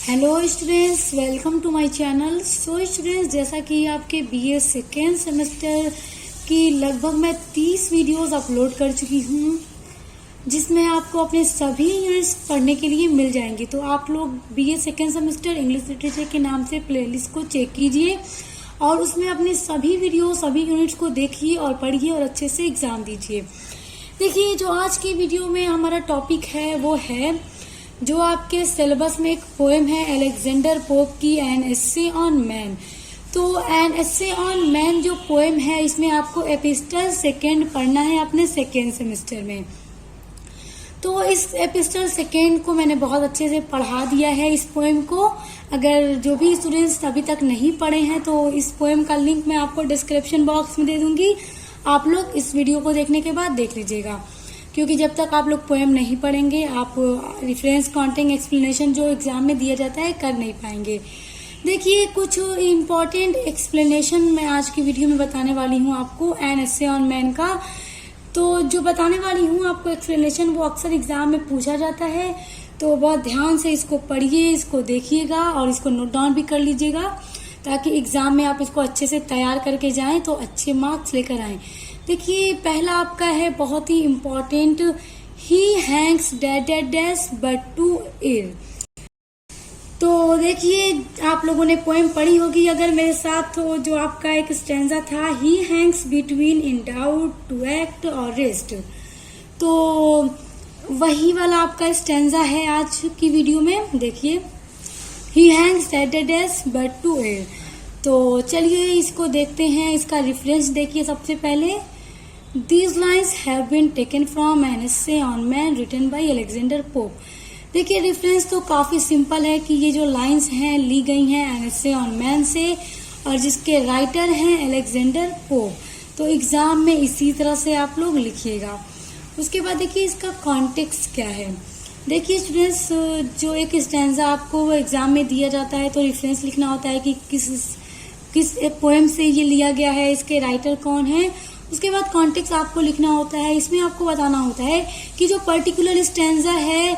Hello students, welcome to my channel. So students, जैसा कि आपके बीए सेकेंड सेमेस्टर की लगभग मैं 30 वीडियोस अपलोड कर चुकी हूँ, जिसमें आपको अपने सभी यूनिट्स पढ़ने के लिए मिल जाएंगे। तो आप लोग BA second semester English literature के नाम से प्लेलिस्ट को चेक कीजिए और उसमें अपने सभी वीडियो सभी यूनिट्स को देखिए और पढ़िए और अच्छे से एग्जाम दीजिए। देखिए, जो आज की वीडियो में हमारा टॉपिक है वो है जो आपके सिलेबस में एक पोएम है अलेक्जेंडर पोप की एन एसे ऑन मैन। तो एन एसे ऑन मैन जो पोएम है, इसमें आपको एपिस्टल सेकेंड पढ़ना है अपने सेकेंड सेमेस्टर में। तो इस एपिस्टल सेकेंड को मैंने बहुत अच्छे से पढ़ा दिया है इस पोएम को। अगर जो भी स्टूडेंट्स अभी तक नहीं पढ़े हैं तो इस पोएम का लिंक मैं आपको डिस्क्रिप्शन बॉक्स में दे दूंगी। आप लोग इस वीडियो को देखने के बाद देख लीजिएगा, क्योंकि जब तक आप लोग पोएम नहीं पढ़ेंगे आप रेफरेंस कॉन्टेंट एक्सप्लेनेशन जो एग्जाम में दिया जाता है कर नहीं पाएंगे। देखिए, कुछ इम्पोर्टेंट एक्सप्लेनेशन मैं आज की वीडियो में बताने वाली हूँ आपको एन एसे ऑन मैन का। तो जो बताने वाली हूँ आपको एक्सप्लेनेशन, वो अक्सर एग्जाम में पूछा जाता है, तो बहुत ध्यान से इसको पढ़िए, इसको देखिएगा और इसको नोट डाउन भी कर लीजिएगा, ताकि एग्जाम में आप इसको अच्छे से तैयार करके जाएं तो अच्छे मार्क्स लेकर आएं। देखिए, पहला आपका है बहुत ही important, he hangs dash but to ill. तो देखिए, आप लोगों ने पोएम पढ़ी होगी अगर मेरे साथ, तो जो आपका एक स्टैंजा था, he hangs between in doubt to act or rest. तो वही वाला आपका स्टैंजा है आज की वीडियो में। देखिए, he hangs dash but to ill. तो चलिए इसको देखते हैं, इसका रेफरेंस देखिए। सबसे पहले, These lines have been taken from an essay on man written by Alexander Pope। देखिए, रेफरेंस तो काफी सिंपल है कि ये जो लाइंस हैं ली गई हैं एन एसे ऑन मैन से, और जिसके राइटर हैं अलेक्जेंडर पोप। तो एग्जाम में इसी तरह से आप लोग लिखिएगा। उसके बाद देखिए इसका कॉन्टेक्स्ट क्या है। देखिए स्टूडेंट्स, जो एक स्टैंजा आपको एग्जाम में दिया जाता है तो रेफरेंस लिखना होता है कि किस पोएम से ये लिया गया है, इसके राइटर कौन है। उसके बाद कॉन्टेक्स्ट आपको लिखना होता है। इसमें आपको बताना होता है कि जो पर्टिकुलर स्टैंजा है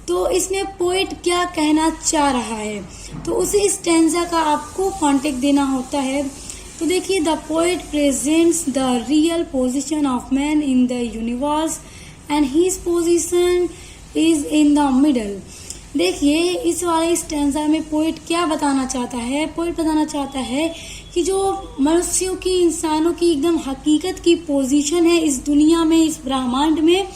तो इसमें पोएट क्या कहना चाह रहा है, तो उसी स्टैंजा का आपको कॉन्टेक्स्ट देना होता है। तो देखिए, the poet presents the real position of man in the universe and his position is in the middle. देखिए, इस वाले स्टैंजा में पोएट क्या बताना चाहता है। पोएट बताना चाहता है कि जो मनुष्यों की, इंसानों की एकदम हकीकत की पोजीशन है इस दुनिया में, इस ब्रह्मांड में,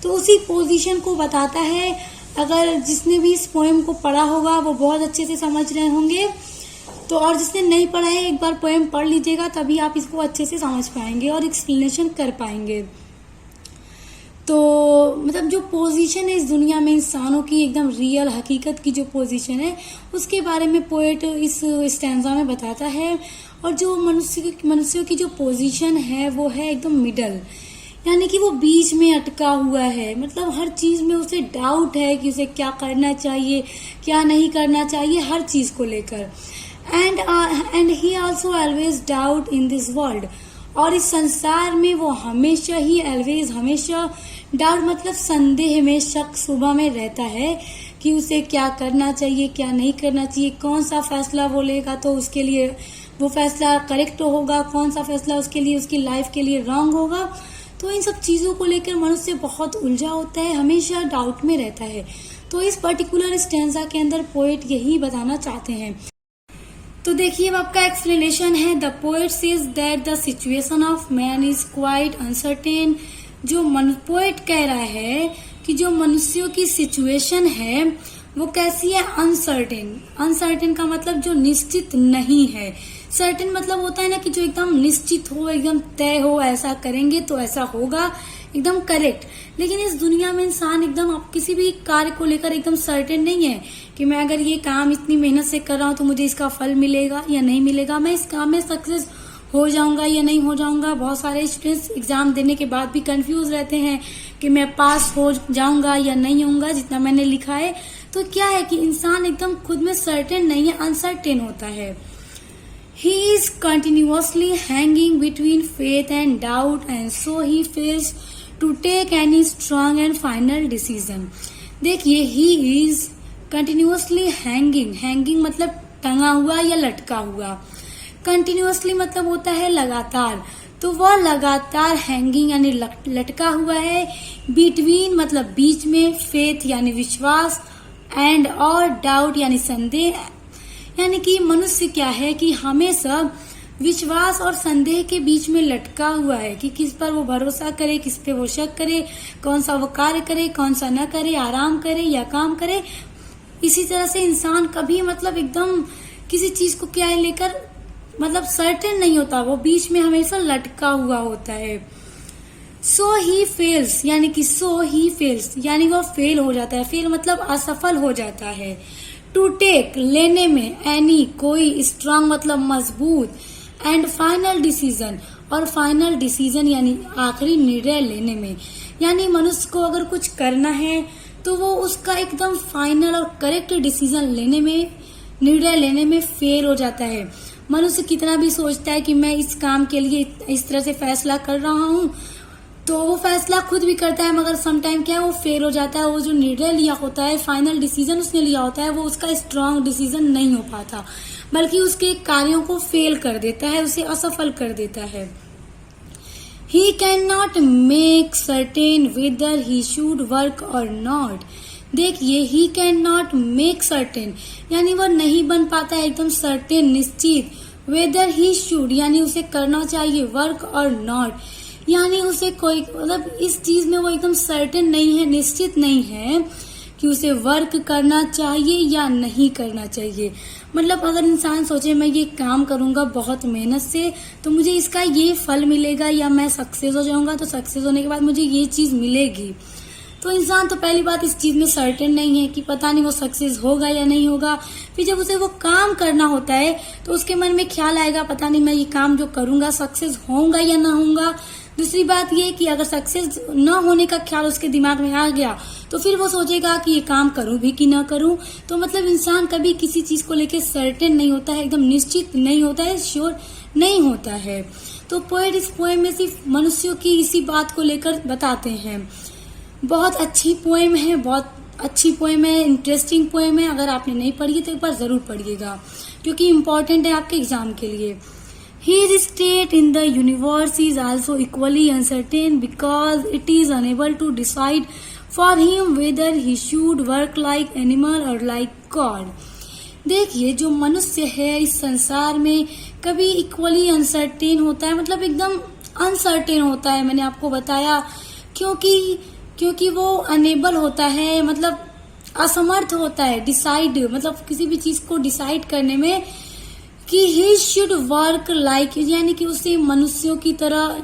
तो उसी पोजीशन को बताता है। अगर जिसने भी इस पोएम को पढ़ा होगा वो बहुत अच्छे से समझ रहे होंगे, तो और जिसने नहीं पढ़ा है एक बार पोएम पढ़ लीजिएगा, तभी आप इसको अच्छे से समझ पाएंगे और एक्सप्लेनेशन कर पाएंगे। तो मतलब जो पोजीशन है इस दुनिया में इंसानों की, एकदम रियल हकीकत की जो पोजीशन है, उसके बारे में पोएट इस स्टैंजा में बताता है। और जो मनुष्यों की जो पोजीशन है वो है एकदम मिडल, यानी कि वो बीच में अटका हुआ है। मतलब हर चीज में उसे डाउट है कि उसे क्या करना चाहिए, क्या नहीं करना चाहिए, हर चीज को लेकर। And he also always doubt in this world. और इस संसार में वो हमेशा ही ऑलवेज, हमेशा डाउट मतलब संदेह में, शक सुबह में रहता है कि उसे क्या करना चाहिए, क्या नहीं करना चाहिए, कौन सा फैसला वो लेगा तो उसके लिए वो फैसला करेक्ट होगा, कौन सा फैसला उसके लिए, उसकी लाइफ के लिए रॉन्ग होगा। तो इन सब चीजों को लेकर मनुष्य बहुत उलझा होता है, हमेशा डाउट में रहता है। तो इस पर्टिकुलर स्टैंजा के अंदर पोएट यही बताना चाहते हैं। तो देखिए, अब आपका एक्सप्लेनेशन है, the poet says that the situation of man is quite uncertain. जो पोएट कह रहा है कि जो मनुष्यों की सिचुएशन है वो कैसी है, अनसर्टेन। अनसर्टेन का मतलब जो निश्चित नहीं है। सर्टेन मतलब होता है ना कि जो एकदम निश्चित हो, एकदम तय हो, ऐसा करेंगे तो ऐसा होगा, एकदम करेक्ट। लेकिन इस दुनिया में इंसान एकदम, आप किसी भी कार्य को लेकर एकदम सर्टेन नहीं है कि मैं अगर ये काम इतनी मेहनत से कर रहा हूँ तो मुझे इसका फल मिलेगा या नहीं मिलेगा, मैं इस काम में सक्सेस हो जाऊंगा या नहीं हो जाऊंगा। बहुत सारे स्टूडेंट्स एग्जाम देने के बाद भी कंफ्यूज रहते हैं कि मैं पास हो जाऊंगा या नहीं होऊंगा, जितना मैंने लिखा है। तो क्या है कि इंसान एकदम खुद में सर्टेन नहीं है, अनसर्टेन होता है। He is continuously hanging between faith and doubt, and so he fails to take any strong and final decision। देखिए, he is continuously hanging, hanging मतलब टंगा हुआ या लटका हुआ। कंटिन्यूअसली मतलब होता है लगातार, तो वह लगातार हैंगिंग यानी लटका हुआ है। बिटवीन मतलब बीच में, फेथ यानी विश्वास, एंड और डाउट यानी संदेह, यानी कि मनुष्य क्या है कि हमेशा विश्वास और संदेह के बीच में लटका हुआ है कि किस पर वो भरोसा करे, किस पे वो शक करे, कौन सा वो कार्य करे, कौन सा न करे, आराम करे या काम करे। इसी तरह से इंसान कभी मतलब एकदम किसी चीज को क्या है लेकर मतलब सर्टेन नहीं होता, वो बीच में हमेशा लटका हुआ होता है। सो ही फेल्स यानी कि सो ही फेल्स यानी वो फेल हो जाता है। फेल मतलब असफल हो जाता है। टू टेक लेने में, एनी कोई, स्ट्रांग मतलब मजबूत, एंड फाइनल डिसीजन और फाइनल डिसीजन यानी आखिरी निर्णय लेने में। यानी मनुष्य को अगर कुछ करना है तो वो उसका एकदम फाइनल और करेक्ट डिसीजन लेने में, निर्णय लेने में फेल हो जाता है। मनुष्य कितना भी सोचता है कि मैं इस काम के लिए इस तरह से फैसला कर रहा हूँ, तो वो फैसला खुद भी करता है, मगर समटाइम क्या है वो फेल हो जाता है। वो जो निर्णय लिया होता है, फाइनल डिसीजन उसने लिया होता है, वो उसका स्ट्रांग डिसीजन नहीं हो पाता, बल्कि उसके कार्यों को फेल कर देता है, उसे असफल कर देता है। He cannot make certain whether he should work or not. देखिए, he cannot make certain यानी वह नहीं बन पाता है एकदम certain निश्चित, whether he should यानी उसे करना चाहिए, work or not यानी उसे कोई मतलब इस चीज में वो एकदम सर्टेन नहीं है, निश्चित नहीं है कि उसे वर्क करना चाहिए या नहीं करना चाहिए। मतलब अगर इंसान सोचे मैं ये काम करूंगा बहुत मेहनत से तो मुझे इसका ये फल मिलेगा, या मैं सक्सेस हो जाऊंगा तो सक्सेस होने के बाद मुझे ये चीज मिलेगी, तो इंसान तो पहली बात इस चीज में सर्टेन नहीं है कि पता नहीं वो सक्सेस होगा या नहीं होगा। फिर जब उसे वो काम करना होता है तो उसके मन में ख्याल आएगा पता नहीं मैं ये काम जो करूंगा सक्सेस होऊंगा या ना होऊंगा। दूसरी बात ये कि अगर सक्सेस न होने का ख्याल उसके दिमाग में आ गया तो फिर वो सोचेगा कि ये काम करूं भी कि ना करूं। तो मतलब इंसान कभी किसी चीज को लेकर सर्टेन नहीं होता है, एकदम निश्चित नहीं होता है, श्योर नहीं होता है। तो पोएट इस पोएम में सिर्फ मनुष्यों की इसी बात को लेकर बताते हैं। बहुत अच्छी पोएम है, बहुत अच्छी पोएम है, इंटरेस्टिंग पोएम है। अगर आपने नहीं पढ़ी तो एक बार जरूर पढ़िएगा क्योंकि इम्पोर्टेंट है आपके एग्जाम के लिए। His state in the universe is also equally uncertain because it is unable to decide for him whether he should work like animal or like God. देखिए, जो मनुष्य है इस संसार में कभी इक्वली अनसर्टेन होता है, मतलब एकदम अनसर्टेन होता है। मैंने आपको बताया क्योंकि वो अनेबल होता है, मतलब असमर्थ होता है डिसाइड, मतलब किसी भी चीज को डिसाइड करने में कि ही शुड वर्क लाइक यानी कि उसे मनुष्यों की तरह,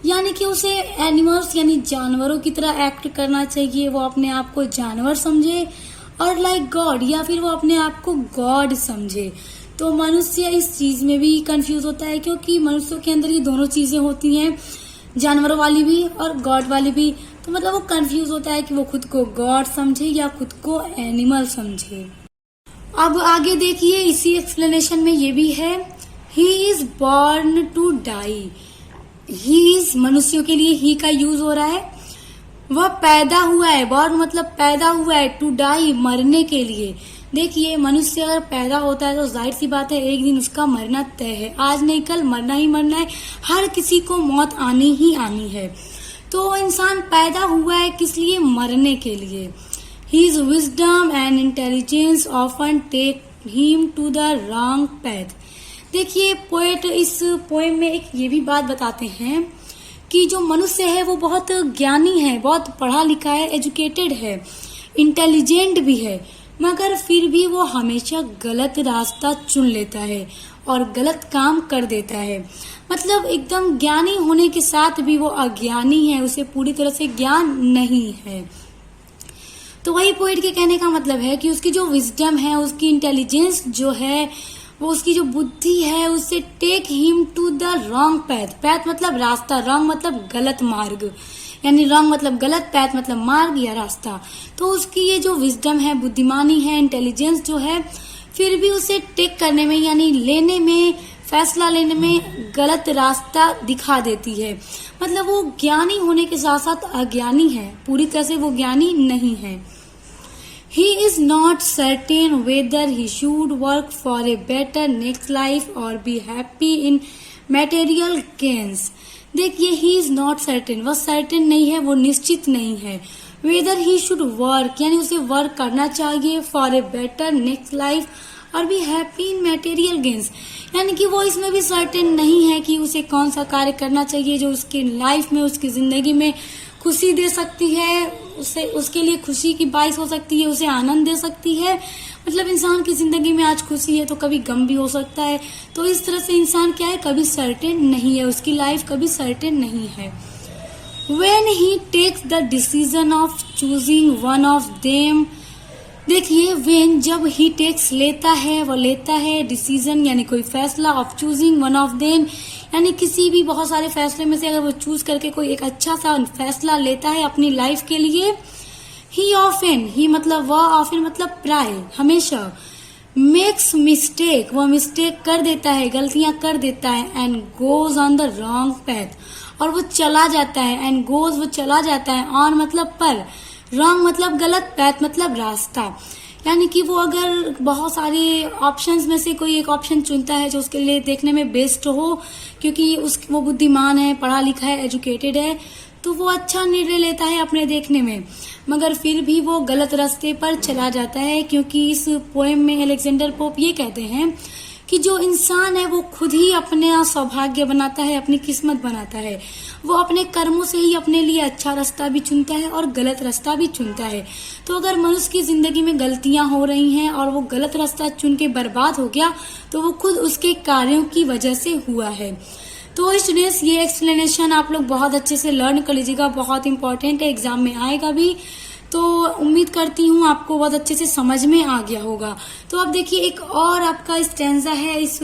यानी कि उसे एनिमल्स यानी जानवरों की तरह एक्ट करना चाहिए। वो अपने आप को जानवर समझे, और लाइक गॉड या फिर वो अपने आप को गॉड समझे। तो मनुष्य इस चीज में भी कंफ्यूज होता है क्योंकि मनुष्यों के अंदर ये दोनों चीजें होती हैं, जानवरों वाली भी और गॉड वाली भी। तो मतलब वो कंफ्यूज होता है कि वो खुद को गॉड समझे या खुद को एनिमल समझे। अब आगे देखिए, इसी एक्सप्लेनेशन में ये भी है, he is born to die. He is मनुष्यों के लिए ही का यूज हो रहा है। वह पैदा हुआ है, बॉर्न मतलब पैदा हुआ है, टू डाई मरने के लिए। देखिए, मनुष्य अगर पैदा होता है तो जाहिर सी बात है एक दिन उसका मरना तय है, आज नहीं कल मरना ही मरना है, हर किसी को मौत आनी ही आनी है। तो इंसान पैदा हुआ है किस लिए? मरने के लिए। His wisdom and intelligence often take him to the wrong path. देखिए, पोएट इस पोएम में एक ये भी बात बताते हैं कि जो मनुष्य है वो बहुत ज्ञानी है, बहुत पढ़ा लिखा है, एजुकेटेड है, इंटेलिजेंट भी है, मगर फिर भी वो हमेशा गलत रास्ता चुन लेता है और गलत काम कर देता है। मतलब एकदम ज्ञानी होने के साथ भी वो अज्ञानी है, उसे पूरी तरह से ज्ञान नहीं है। तो वही पोएट के कहने का मतलब है कि उसकी जो विजडम है, उसकी इंटेलिजेंस जो है, वो उसकी जो बुद्धि है, उससे take him to the wrong path. Path मतलब रास्ता, रॉन्ग मतलब गलत मार्ग, यानी रॉन्ग मतलब गलत, पैथ मतलब मार्ग या रास्ता। तो उसकी ये जो विजडम है, बुद्धिमानी है, इंटेलिजेंस जो है, फिर भी उसे टेक करने में यानी लेने में, फैसला लेने में गलत रास्ता दिखा देती है। मतलब वो ज्ञानी होने के साथ साथ अज्ञानी है, पूरी तरह से वो ज्ञानी नहीं है। He is not certain whether he should work for a better next life or be happy in material gains. देखिए, he is not certain, वह certain नहीं है, वो निश्चित नहीं है. Whether he should work, यानी उसे वर्क करना चाहिए for a better next life और be happy in material gains, यानी कि वो इसमें भी सर्टेन नहीं है कि उसे कौन सा कार्य करना चाहिए जो उसकी लाइफ में, उसकी जिंदगी में खुशी दे सकती है, उसे उसके लिए खुशी की बाइस हो सकती है, उसे आनंद दे सकती है. मतलब इंसान की जिंदगी में आज खुशी है तो कभी गम भी हो सकता है. तो इस तरह से इंसान क्या है, कभी सर्टेन नहीं है, उसकी लाइफ कभी सर्टेन नहीं है. When he takes the decision of choosing one of them, देखिए, वेन जब ही टेक्स लेता है, वो लेता है डिसीजन यानी कोई फैसला, of choosing one of them यानी किसी भी बहुत सारे फैसले में से अगर वो चूज करके कोई एक अच्छा सा फैसला लेता है अपनी लाइफ के लिए. ही ऑफन, ही मतलब वह, ऑफन मतलब प्राय, हमेशा. मेक्स मिस्टेक, वह मिस्टेक कर देता है, गलतियां कर देता है. And goes on the wrong path, और वो चला जाता है. एंड गोज, वो चला जाता है. ऑन मतलब पर, रॉन्ग मतलब गलत, पैथ मतलब रास्ता. यानी कि वो अगर बहुत सारे ऑप्शंस में से कोई एक ऑप्शन चुनता है जो उसके लिए देखने में बेस्ट हो, क्योंकि वो बुद्धिमान है, पढ़ा लिखा है, एजुकेटेड है, तो वो अच्छा निर्णय लेता है अपने देखने में, मगर फिर भी वो गलत रास्ते पर चला जाता है. क्योंकि इस पोएम में अलेक्जेंडर पोप ये कहते हैं कि जो इंसान है वो खुद ही अपना सौभाग्य बनाता है, अपनी किस्मत बनाता है. वो अपने कर्मों से ही अपने लिए अच्छा रास्ता भी चुनता है और गलत रास्ता भी चुनता है. तो अगर मनुष्य की जिंदगी में गलतियां हो रही हैं और वो गलत रास्ता चुन के बर्बाद हो गया, तो वो खुद उसके कार्यों की वजह से हुआ है. तो स्टूडेंट्स, ये एक्सप्लेनेशन आप लोग बहुत अच्छे से लर्न कर लीजिएगा, बहुत इंपॉर्टेंट है, एग्जाम में आएगा भी. तो उम्मीद करती हूँ आपको बहुत अच्छे से समझ में आ गया होगा. तो अब देखिए, एक और आपका स्टैंजा है इस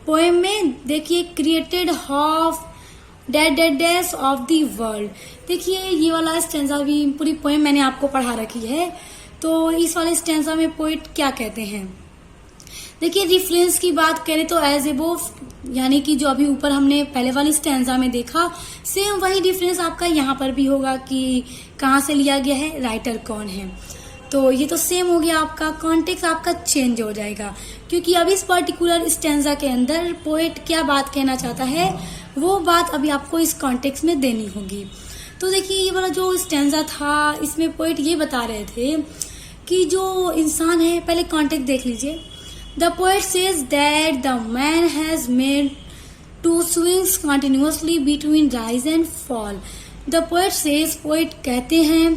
पोएम में. देखिए, created half dash of the world. देखिए, ये वाला स्टैंजा भी, पूरी पोएम मैंने आपको पढ़ा रखी है. तो इस वाले स्टैंजा में पोएट क्या कहते हैं, देखिए, रेफरेंस की बात करें तो एज एबोव, यानी कि जो अभी ऊपर हमने पहले वाली स्टैंजा में देखा, सेम वही डिफरेंस आपका यहाँ पर भी होगा कि कहाँ से लिया गया है, राइटर कौन है. तो ये तो सेम हो गया, आपका कॉन्टेक्स्ट आपका चेंज हो जाएगा, क्योंकि अब इस पर्टिकुलर स्टैंजा के अंदर पोएट क्या बात कहना चाहता है, वो बात अभी आपको इस कॉन्टेक्स्ट में देनी होगी. तो देखिए, ये वाला जो स्टैंजा था, इसमें पोएट ये बता रहे थे कि जो इंसान है, पहले कॉन्टेक्स्ट देख लीजिए. The poet says that the man has made two swings continuously between rise and fall. The poet says, poet कहते हैं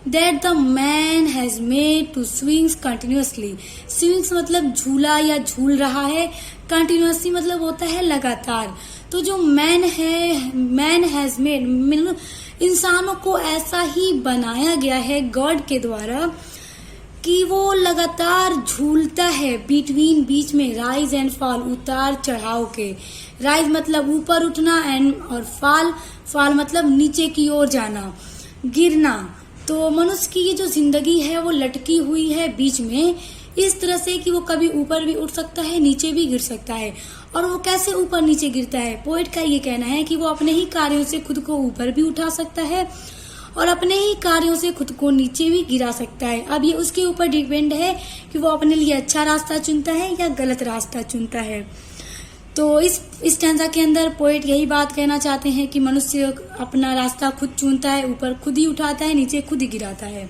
that the man has made two swings continuously. Swings मतलब झूला या झूल रहा है, continuously मतलब होता है लगातार. तो जो मैन है, मैन हैज मेड, इंसानों को ऐसा ही बनाया गया है गॉड के द्वारा कि वो लगातार झूलता है बिटवीन, बीच में, राइज एंड फॉल, उतार चढ़ाव के. राइज मतलब ऊपर उठना, एंड और फॉल मतलब नीचे की ओर जाना, गिरना. तो मनुष्य की ये जो जिंदगी है वो लटकी हुई है बीच में, इस तरह से कि वो कभी ऊपर भी उठ सकता है, नीचे भी गिर सकता है. और वो कैसे ऊपर नीचे गिरता है, पोएट का ये कहना है कि वो अपने ही कार्यों से खुद को ऊपर भी उठा सकता है और अपने ही कार्यों से खुद को नीचे भी गिरा सकता है. अब ये उसके ऊपर डिपेंड है कि वो अपने लिए अच्छा रास्ता चुनता है या गलत रास्ता चुनता है. तो इस स्टैंजा के अंदर पोएट यही बात कहना चाहते हैं कि मनुष्य अपना रास्ता खुद चुनता है, ऊपर खुद ही उठाता है, नीचे खुद ही गिराता है.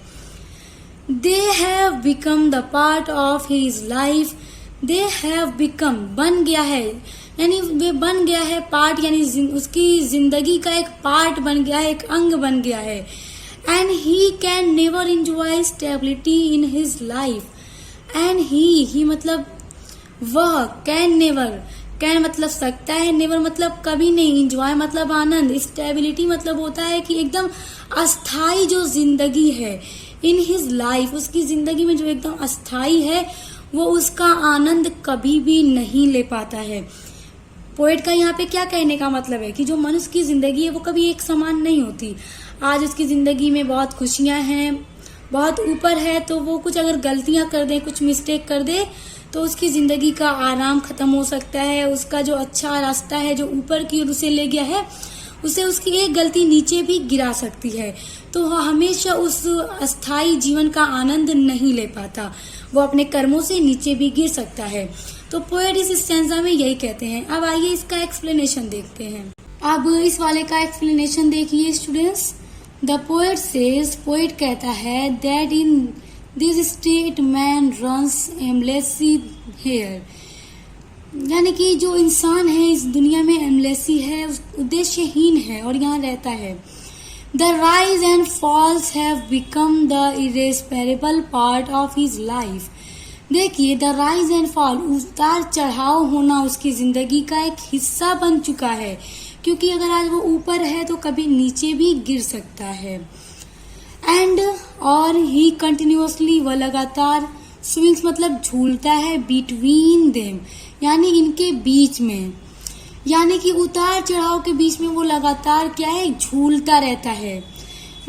They have become the part of his life. They have become, बन गया है, यानी वे बन गया है, पार्ट यानी उसकी जिंदगी का एक पार्ट बन गया है, एक अंग बन गया है. And he can never enjoy stability in his life. And he मतलब वह, कैन नेवर, कैन मतलब सकता है, नेवर मतलब कभी नहीं, एंजॉय मतलब आनंद, स्टेबिलिटी मतलब होता है कि एकदम अस्थाई जो जिंदगी है, इन हिज लाइफ, उसकी जिंदगी में जो एकदम अस्थाई है, वो उसका आनंद कभी भी नहीं ले पाता है. पोएट का यहाँ पे क्या कहने का मतलब है कि जो मनुष्य की जिंदगी है वो कभी एक समान नहीं होती. आज उसकी जिंदगी में बहुत खुशियां हैं, बहुत ऊपर है, तो वो कुछ अगर गलतियां कर दे, कुछ मिस्टेक कर दे, तो उसकी जिंदगी का आराम खत्म हो सकता है. उसका जो अच्छा रास्ता है, जो ऊपर की ओर उसे ले गया है, उसे उसकी एक गलती नीचे भी गिरा सकती है। तो वह हमेशा उस अस्थायी जीवन का आनंद नहीं ले पाता, वो अपने कर्मों से नीचे भी गिर सकता है। तो पोएट इस स्टैंजा में यही कहते हैं। अब आइए इसका एक्सप्लेनेशन देखते हैं। अब इस वाले का एक्सप्लेनेशन देखिए students. The poet says, poet कहता है, that in this state man runs aimlessly here, यानी कि जो इंसान है इस दुनिया में एमलेसी है, उद्देश्यहीन है और यहाँ रहता है। The rise and falls have become the irreparable part of his life. देखिए, द राइज एंड फॉल, उतार चढ़ाव होना उसकी जिंदगी का एक हिस्सा बन चुका है, क्योंकि अगर आज वो ऊपर है तो कभी नीचे भी गिर सकता है। एंड और ही कंटिन्यूअसली, वह लगातार, स्विंग्स मतलब झूलता है, बिटवीन देम यानी इनके बीच में, यानी कि उतार चढ़ाव के बीच में वो लगातार क्या है, झूलता रहता है।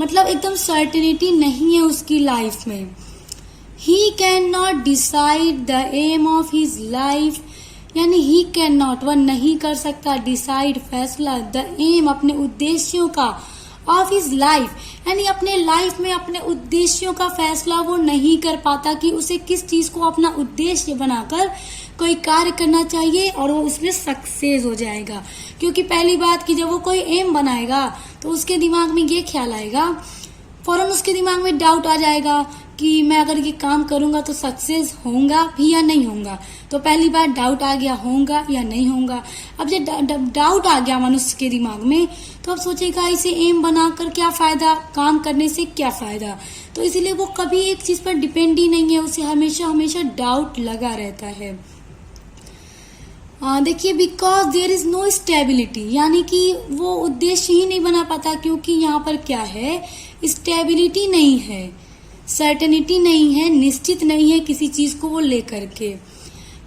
मतलब एकदम सर्टेनिटी नहीं है उसकी लाइफ में। He can not decide the aim of his life, यानी ही कैन नॉट, वह नहीं कर सकता, डिसाइड फैसला, द एम अपने उद्देश्यों का, ऑफ हिज लाइफ यानी अपने लाइफ में अपने उद्देश्यों का फैसला वो नहीं कर पाता कि उसे किस चीज को अपना उद्देश्य बनाकर कोई कार्य करना चाहिए और वो उसमें सक्सेस हो जाएगा। क्योंकि पहली बात कि जब वो कोई एम बनाएगा तो उसके दिमाग में ये ख्याल आएगा, फौरन उसके दिमाग में डाउट आ जाएगा कि मैं अगर ये काम करूंगा तो सक्सेस होऊंगा भी या नहीं होऊंगा। तो पहली बार डाउट आ गया, होऊंगा या नहीं होऊंगा। अब जब डाउट आ गया मनुष्य के दिमाग में तो अब सोचेगा इसे एम बनाकर क्या फायदा, काम करने से क्या फायदा। तो इसीलिए वो कभी एक चीज पर डिपेंड ही नहीं है, उसे हमेशा हमेशा डाउट लगा रहता है। देखिए, because there is no stability, यानी कि वो उद्देश्य ही नहीं बना पाता, क्योंकि यहाँ पर क्या है, स्टेबिलिटी नहीं है, सर्टेनिटी नहीं है, निश्चित नहीं है किसी चीज को वो लेकर के।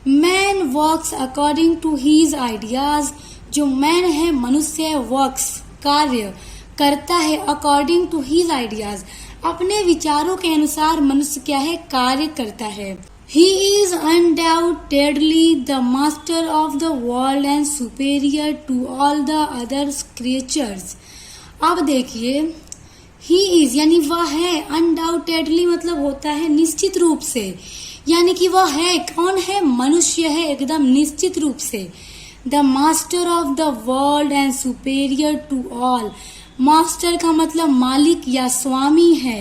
Man works according to his ideas, जो मैन है, मनुष्य है, वर्क्स कार्य करता है, अकॉर्डिंग टू हीज आइडियाज अपने विचारों के अनुसार मनुष्य क्या है, कार्य करता है। He is undoubtedly the master of the world and superior to all the other creatures. अब देखिए, he is यानी वह है, undoubtedly मतलब होता है निश्चित रूप से, यानी कि वह है, कौन है, मनुष्य है एकदम निश्चित रूप से। The master of the world and superior to all, master का मतलब मालिक या स्वामी है,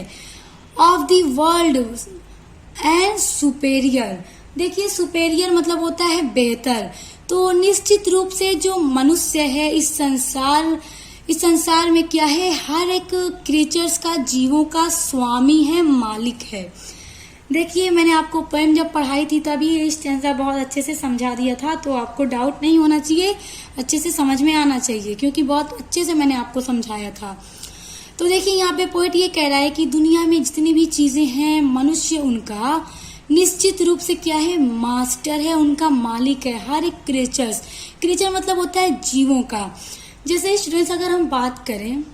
of the world and superior, देखिए सुपेरियर मतलब होता है बेहतर। तो निश्चित रूप से जो मनुष्य है इस संसार में क्या है, हर एक क्रिएचर्स का, जीवों का स्वामी है, मालिक है। देखिए, मैंने आपको पोएम जब पढ़ाई थी तभी ये स्टैंजा बहुत अच्छे से समझा दिया था, तो आपको डाउट नहीं होना चाहिए, अच्छे से समझ में आना चाहिए, क्योंकि बहुत अच्छे से मैंने आपको समझाया था। तो देखिए, यहाँ पे पोएट ये कह रहा है कि दुनिया में जितनी भी चीजें हैं, मनुष्य उनका निश्चित रूप से क्या है, मास्टर है, उनका मालिक है। हर एक क्रिएचर मतलब होता है जीवों का। जैसे स्टूडेंट्स, अगर हम बात करें,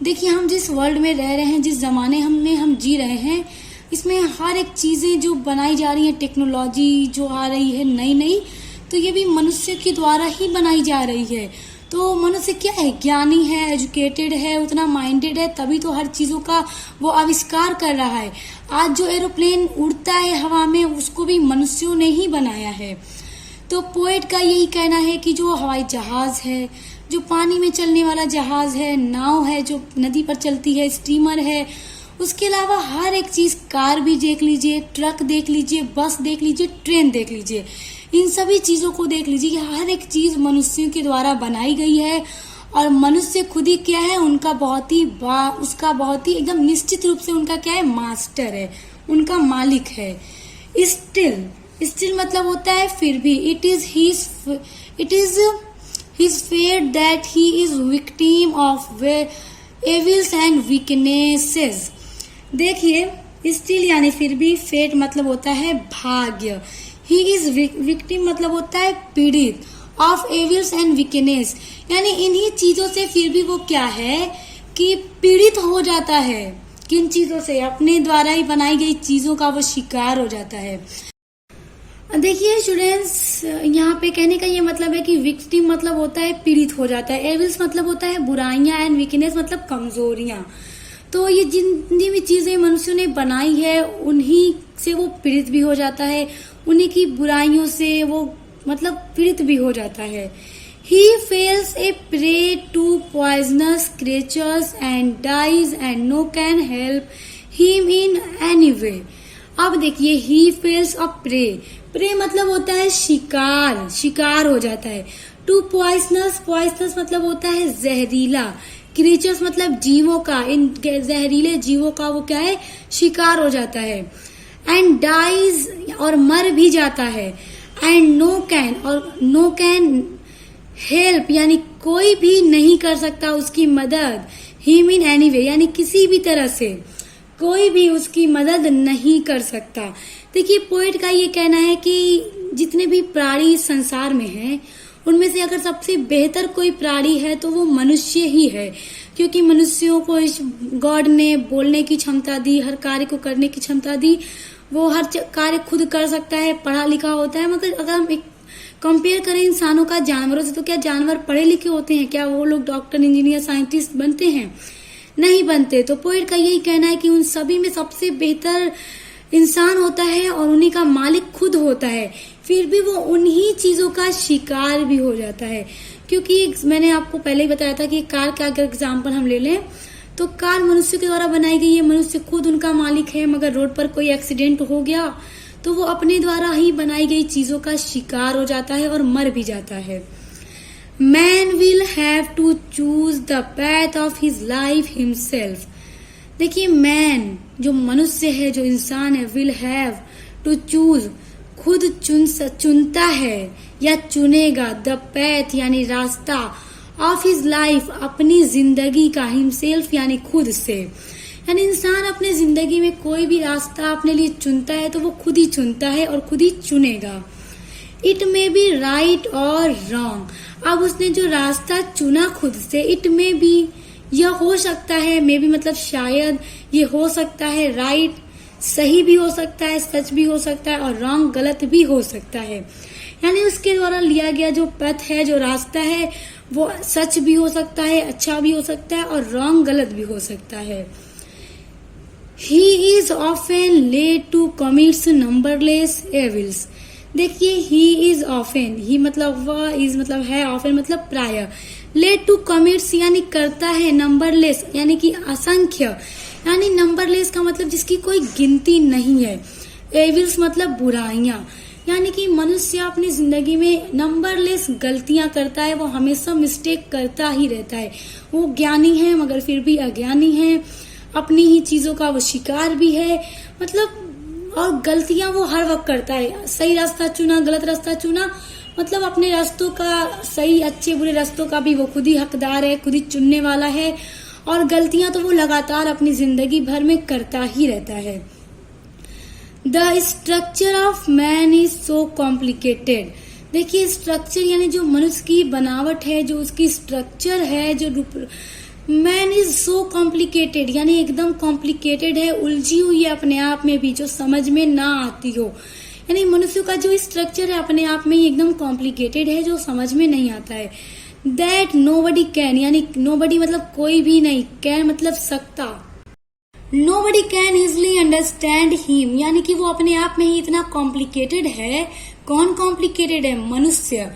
देखिए हम जिस वर्ल्ड में रह रहे हैं, जिस जमाने में हम जी रहे हैं, इसमें हर एक चीजें जो बनाई जा रही है, टेक्नोलॉजी जो आ रही है नई नई, तो ये भी मनुष्य के द्वारा ही बनाई जा रही है। तो मनुष्य क्या है, ज्ञानी है, एजुकेटेड है, उतना माइंडेड है, तभी तो हर चीजों का वो आविष्कार कर रहा है। आज जो एरोप्लेन उड़ता है हवा में, उसको भी मनुष्यों ने ही बनाया है। तो पोएट का यही कहना है कि जो हवाई जहाज है, जो पानी में चलने वाला जहाज है, नाव है जो नदी पर चलती है, स्टीमर है, उसके अलावा हर एक चीज, कार भी देख लीजिए, ट्रक देख लीजिए, बस देख लीजिए, ट्रेन देख लीजिए, इन सभी चीजों को देख लीजिए, हर एक चीज मनुष्यों के द्वारा बनाई गई है। और मनुष्य खुद ही क्या है, उसका बहुत ही एकदम निश्चित रूप से उनका क्या है, मास्टर है, उनका मालिक है। स्टिल मतलब होता है फिर भी। It is his fate that he is victim of evils and weaknesses. देखिए, स्टिल यानी फिर भी, फेट मतलब होता है भाग्य, ही इज विक्टिम मतलब होता है पीड़ित, ऑफ एविल्स एंड वीकनेस यानी इन्हीं चीजों से फिर भी वो क्या है कि पीड़ित हो जाता है। किन चीजों से, अपने द्वारा ही बनाई गई चीजों का वो शिकार हो जाता है। देखिए स्टूडेंट्स, यहाँ पे कहने का ये मतलब है कि विक्टिम मतलब होता है पीड़ित हो जाता है, एविल्स मतलब होता है बुराइयां, एंड वीकनेस मतलब कमजोरियां। तो ये जितनी भी चीजें मनुष्यों ने बनाई है उन्हीं से वो पीड़ित भी हो जाता है, उन्हीं की बुराइयों से वो मतलब पीड़ित भी हो जाता है। He falls a prey to poisonous creatures and dies and no can help him in any way। अब देखिए he falls a prey, prey मतलब होता है शिकार, शिकार हो जाता है। to poisonous, poisonous मतलब होता है जहरीला, क्रीचर्स मतलब जीवों का, इन जहरीले जीवों का वो क्या है, शिकार हो जाता है। एंड डाइज और मर भी जाता है। एंड नो कैन, और नो कैन हेल्प यानी कोई भी नहीं कर सकता उसकी मदद, हिम इन एनी वे यानी किसी भी तरह से कोई भी उसकी मदद नहीं कर सकता। देखिए पोएट का ये कहना है कि जितने भी प्राणी संसार में हैं उनमें से अगर सबसे बेहतर कोई प्राणी है तो वो मनुष्य ही है, क्योंकि मनुष्यों को इस गॉड ने बोलने की क्षमता दी, हर कार्य को करने की क्षमता दी, वो हर कार्य खुद कर सकता है, पढ़ा लिखा होता है। मगर अगर हम एक कंपेयर करें इंसानों का जानवरों से, तो क्या जानवर पढ़े लिखे होते हैं? क्या वो लोग डॉक्टर, इंजीनियर, साइंटिस्ट बनते हैं? नहीं बनते। तो पोएट का यही कहना है कि उन सभी में सबसे बेहतर इंसान होता है और उन्हीं का मालिक खुद होता है, फिर भी वो उन्हीं चीजों का शिकार भी हो जाता है। क्योंकि मैंने आपको पहले ही बताया था कि कार का अगर एग्जाम्पल हम ले लें तो कार मनुष्य के द्वारा बनाई गई है, मनुष्य खुद उनका मालिक है, मगर रोड पर कोई एक्सीडेंट हो गया तो वो अपने द्वारा ही बनाई गई चीजों का शिकार हो जाता है और मर भी जाता है। Man will have to choose the path of his life himself. देखिए मैन जो मनुष्य है, जो इंसान है, विल हैव टू चूज खुद चुनता है या चुनेगा, द पैथ यानी रास्ता, ऑफ हिज लाइफ अपनी जिंदगी का, हिमसेल्फ यानी खुद से। यानी इंसान अपने जिंदगी में कोई भी रास्ता अपने लिए चुनता है तो वो खुद ही चुनता है और खुद ही चुनेगा। इट मे बी राइट और रॉन्ग। अब उसने जो रास्ता चुना खुद से, इट मे बी यह हो सकता है, मे बी मतलब शायद, ये हो सकता है, राइट सही भी हो सकता है, सच भी हो सकता है, और रॉन्ग गलत भी हो सकता है। यानी उसके द्वारा लिया गया जो पथ है, जो रास्ता है, वो सच भी हो सकता है, अच्छा भी हो सकता है, और रॉन्ग गलत भी हो सकता है। He is often led to commit numberless evils। देखिए he is often, ही मतलब वह, is मतलब है, often मतलब प्राय, led to commits यानी करता है, numberless यानी कि असंख्य, यानी नंबरलेस का मतलब जिसकी कोई गिनती नहीं है, एविल्स मतलब बुराइयां, यानी कि मनुष्य अपनी जिंदगी में नंबरलेस गलतियां करता है, वो हमेशा मिस्टेक करता ही रहता है। वो ज्ञानी है मगर फिर भी अज्ञानी है, अपनी ही चीजों का वो शिकार भी है, मतलब और गलतियां वो हर वक्त करता है। सही रास्ता चुना, गलत रास्ता चुना, मतलब अपने रास्तों का, सही अच्छे बुरे रास्तों का भी वो खुद ही हकदार है, खुद ही चुनने वाला है, और गलतियां तो वो लगातार अपनी जिंदगी भर में करता ही रहता है। The structure of man is so complicated. देखिए स्ट्रक्चर यानी जो मनुष्य की बनावट है, जो उसकी स्ट्रक्चर है, जो मैन इज सो कॉम्प्लिकेटेड यानी एकदम कॉम्प्लिकेटेड है, उलझी हुई है अपने आप में भी, जो समझ में ना आती हो। यानी मनुष्य का जो स्ट्रक्चर है अपने आप में ही एकदम कॉम्प्लिकेटेड है, जो समझ में नहीं आता है। दैट नोबडी कैन, यानी नोबडी मतलब कोई भी नहीं, कैन मतलब सकता, nobody can easily understand him, यानी कि वो अपने आप में ही इतना कॉम्प्लिकेटेड है। कौन कॉम्प्लिकेटेड है? मनुष्य।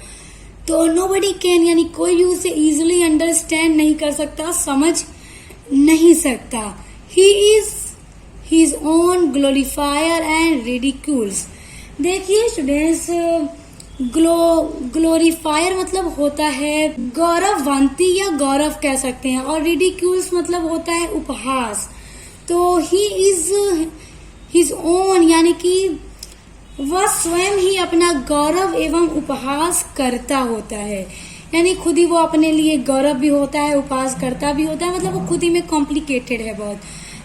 तो नोबडी कैन यानी कोई भी उसे इजिली अंडरस्टैंड नहीं कर सकता, समझ नहीं सकता। He is his own glorifier and ridicules. देखिए स्टूडेंट्स, ग्लोरीफायर मतलब होता है गौरववंती या गौरव कह सकते हैं, और रिडिक्यूल्स मतलब होता है उपहास। तो ही इज हिज ओन यानी कि वह स्वयं ही अपना गौरव एवं उपहास करता होता है, यानी खुद ही वो अपने लिए गौरव भी होता है, उपहास करता भी होता है, मतलब वो खुद ही में कॉम्प्लिकेटेड है बहुत।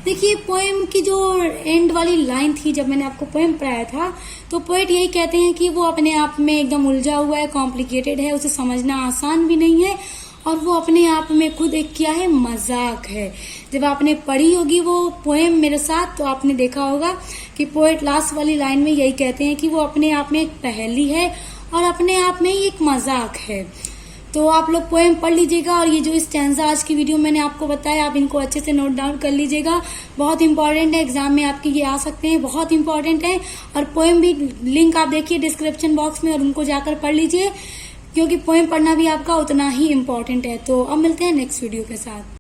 देखिए पोएम की जो एंड वाली लाइन थी, जब मैंने आपको पोएम पढ़ाया था, तो पोएट यही कहते हैं कि वो अपने आप में एकदम उलझा हुआ है, कॉम्प्लिकेटेड है, उसे समझना आसान भी नहीं है, और वो अपने आप में खुद एक क्या है, मजाक है। जब आपने पढ़ी होगी वो पोएम मेरे साथ, तो आपने देखा होगा कि पोएट लास्ट वाली लाइन में यही कहते हैं कि वो अपने आप में एक पहेली है और अपने आप में ही एक मजाक है। तो आप लोग पोएम पढ़ लीजिएगा और ये जो स्टैंजा आज की वीडियो मैंने आपको बताया आप इनको अच्छे से नोट डाउन कर लीजिएगा। बहुत इंपॉर्टेंट है, एग्जाम में आपके ये आ सकते हैं, बहुत इंपॉर्टेंट है। और पोएम भी लिंक आप देखिए डिस्क्रिप्शन बॉक्स में और उनको जाकर पढ़ लीजिए, क्योंकि पोएम पढ़ना भी आपका उतना ही इम्पोर्टेंट है। तो अब मिलते हैं नेक्स्ट वीडियो के साथ।